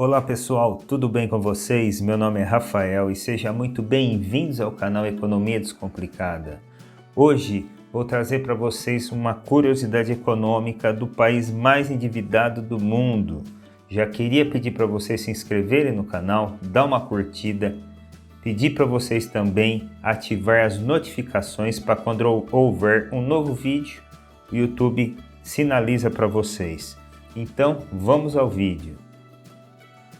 Olá pessoal, tudo bem com vocês? Meu nome é Rafael e sejam muito bem-vindos ao canal Economia Descomplicada. Hoje vou trazer para vocês uma curiosidade econômica do país mais endividado do mundo. Já queria pedir para vocês se inscreverem no canal, dar uma curtida, pedir para vocês também ativar as notificações para quando houver um novo vídeo, o YouTube sinaliza para vocês. Então vamos ao vídeo.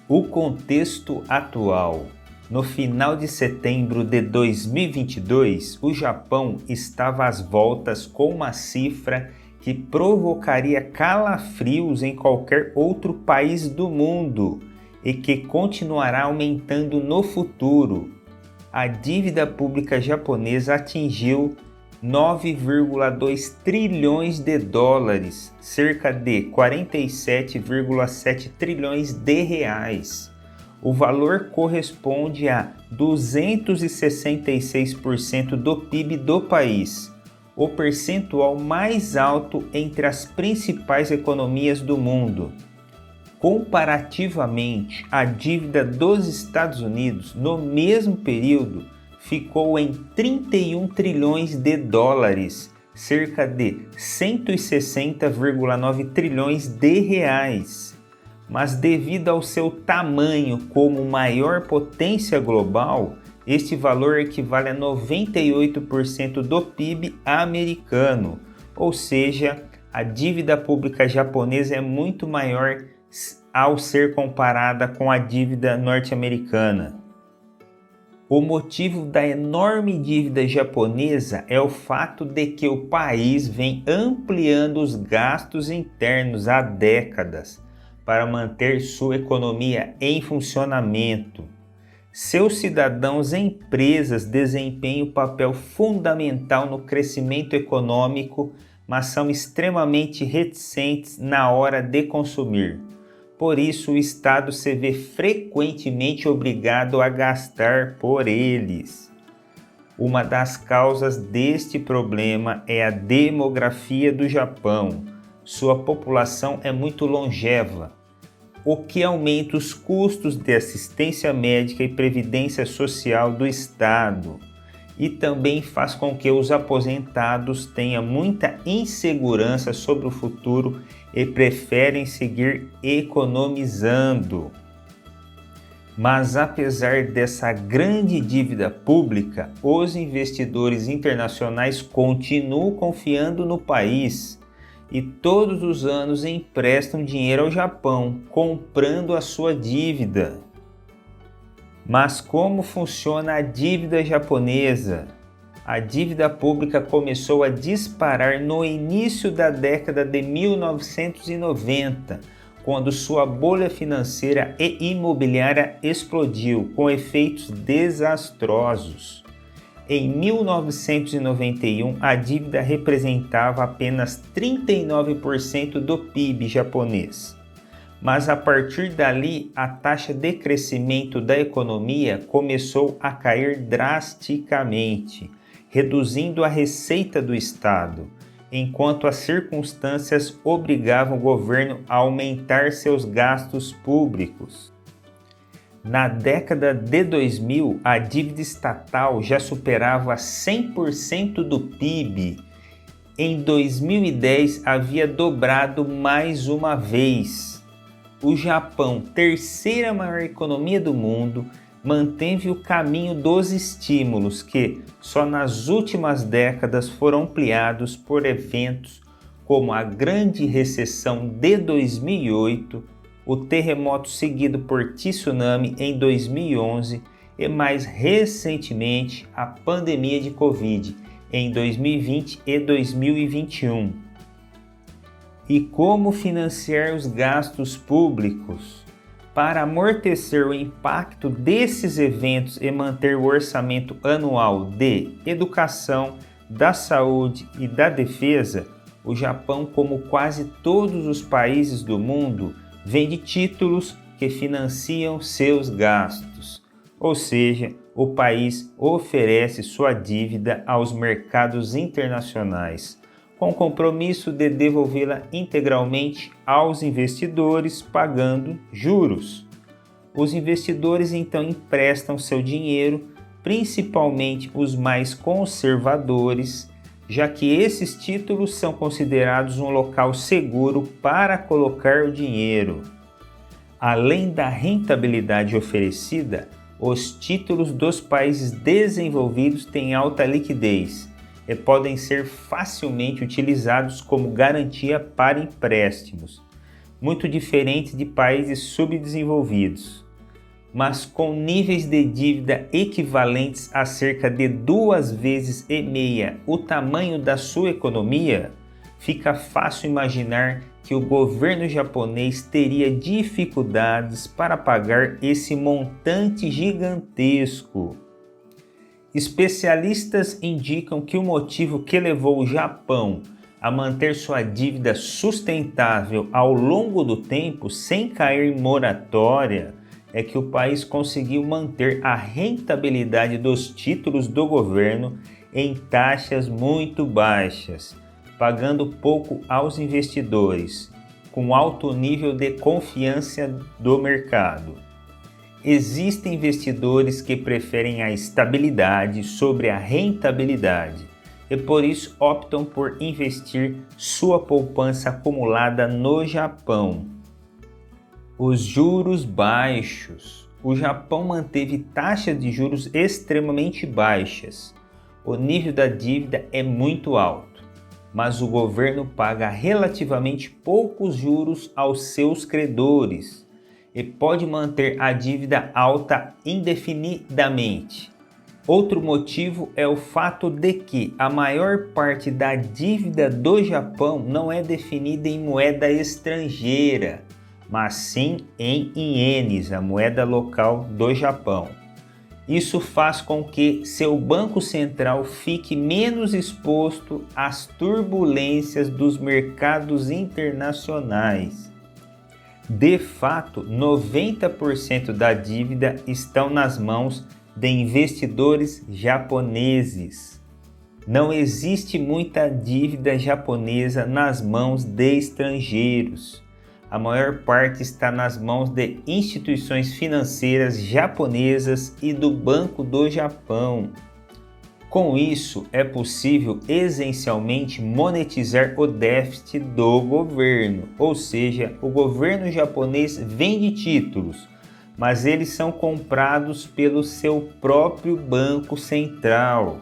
O contexto atual. No final de setembro de 2022, o Japão estava às voltas com uma cifra que provocaria calafrios em qualquer outro país do mundo e que continuará aumentando no futuro. A dívida pública japonesa atingiu 9,2 trilhões de dólares, cerca de 47,7 trilhões de reais. O valor corresponde a 266% do PIB do país, o percentual mais alto entre as principais economias do mundo. Comparativamente, a dívida dos Estados Unidos no mesmo período ficou em 31 trilhões de dólares, cerca de 160,9 trilhões de reais. Mas devido ao seu tamanho como maior potência global, este valor equivale a 98% do PIB americano, ou seja, a dívida pública japonesa é muito maior ao ser comparada com a dívida norte-americana. O motivo da enorme dívida japonesa é o fato de que o país vem ampliando os gastos internos há décadas para manter sua economia em funcionamento. Seus cidadãos e empresas desempenham papel fundamental no crescimento econômico, mas são extremamente reticentes na hora de consumir. Por isso, o Estado se vê frequentemente obrigado a gastar por eles. Uma das causas deste problema é a demografia do Japão. Sua população é muito longeva, o que aumenta os custos de assistência médica e previdência social do Estado, e também faz com que os aposentados tenham muita insegurança sobre o futuro e preferem seguir economizando. Mas apesar dessa grande dívida pública, os investidores internacionais continuam confiando no país e todos os anos emprestam dinheiro ao Japão, comprando a sua dívida. Mas como funciona a dívida japonesa? A dívida pública começou a disparar no início da década de 1990, quando sua bolha financeira e imobiliária explodiu, com efeitos desastrosos. Em 1991, a dívida representava apenas 39% do PIB japonês. Mas a partir dali, a taxa de crescimento da economia começou a cair drasticamente, reduzindo a receita do Estado, enquanto as circunstâncias obrigavam o governo a aumentar seus gastos públicos. Na década de 2000, a dívida estatal já superava 100% do PIB. Em 2010, havia dobrado mais uma vez. O Japão, terceira maior economia do mundo, manteve o caminho dos estímulos que, só nas últimas décadas, foram ampliados por eventos como a Grande Recessão de 2008, o terremoto seguido por tsunami em 2011 e, mais recentemente, a pandemia de Covid em 2020 e 2021. E como financiar os gastos públicos? Para amortecer o impacto desses eventos e manter o orçamento anual de educação, da saúde e da defesa, o Japão, como quase todos os países do mundo, vende títulos que financiam seus gastos. Ou seja, o país oferece sua dívida aos mercados internacionais, com o compromisso de devolvê-la integralmente aos investidores pagando juros. Os investidores então emprestam seu dinheiro, principalmente os mais conservadores, já que esses títulos são considerados um local seguro para colocar o dinheiro. Além da rentabilidade oferecida, os títulos dos países desenvolvidos têm alta liquidez e podem ser facilmente utilizados como garantia para empréstimos, muito diferente de países subdesenvolvidos, mas com níveis de dívida equivalentes a cerca de 2,5 vezes o tamanho da sua economia, fica fácil imaginar que o governo japonês teria dificuldades para pagar esse montante gigantesco. Especialistas indicam que o motivo que levou o Japão a manter sua dívida sustentável ao longo do tempo sem cair em moratória é que o país conseguiu manter a rentabilidade dos títulos do governo em taxas muito baixas, pagando pouco aos investidores, com alto nível de confiança do mercado. Existem investidores que preferem a estabilidade sobre a rentabilidade e por isso optam por investir sua poupança acumulada no Japão. Os juros baixos. O Japão manteve taxas de juros extremamente baixas. O nível da dívida é muito alto, mas o governo paga relativamente poucos juros aos seus credores e pode manter a dívida alta indefinidamente. Outro motivo é o fato de que a maior parte da dívida do Japão não é definida em moeda estrangeira, mas sim em ienes, a moeda local do Japão. Isso faz com que seu banco central fique menos exposto às turbulências dos mercados internacionais. De fato, 90% da dívida estão nas mãos de investidores japoneses. Não existe muita dívida japonesa nas mãos de estrangeiros. A maior parte está nas mãos de instituições financeiras japonesas e do Banco do Japão. Com isso, é possível essencialmente monetizar o déficit do governo, ou seja, o governo japonês vende títulos, mas eles são comprados pelo seu próprio Banco Central.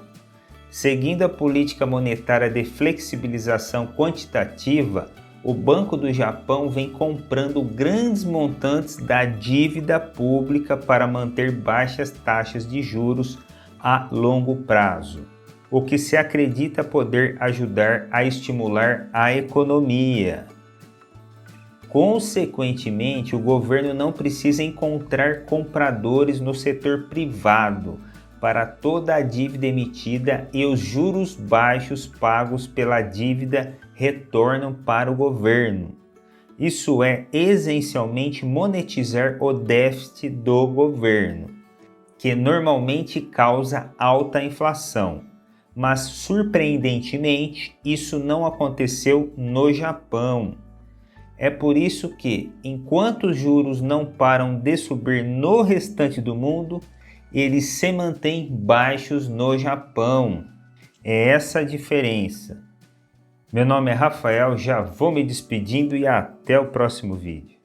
Seguindo a política monetária de flexibilização quantitativa, o Banco do Japão vem comprando grandes montantes da dívida pública para manter baixas taxas de juros a longo prazo, o que se acredita poder ajudar a estimular a economia. Consequentemente, o governo não precisa encontrar compradores no setor privado para toda a dívida emitida e os juros baixos pagos pela dívida retornam para o governo. Isso é essencialmente monetizar o déficit do governo, que normalmente causa alta inflação. Mas, surpreendentemente, isso não aconteceu no Japão. É por isso que, enquanto os juros não param de subir no restante do mundo, eles se mantêm baixos no Japão. É essa a diferença. Meu nome é Rafael, já vou me despedindo e até o próximo vídeo.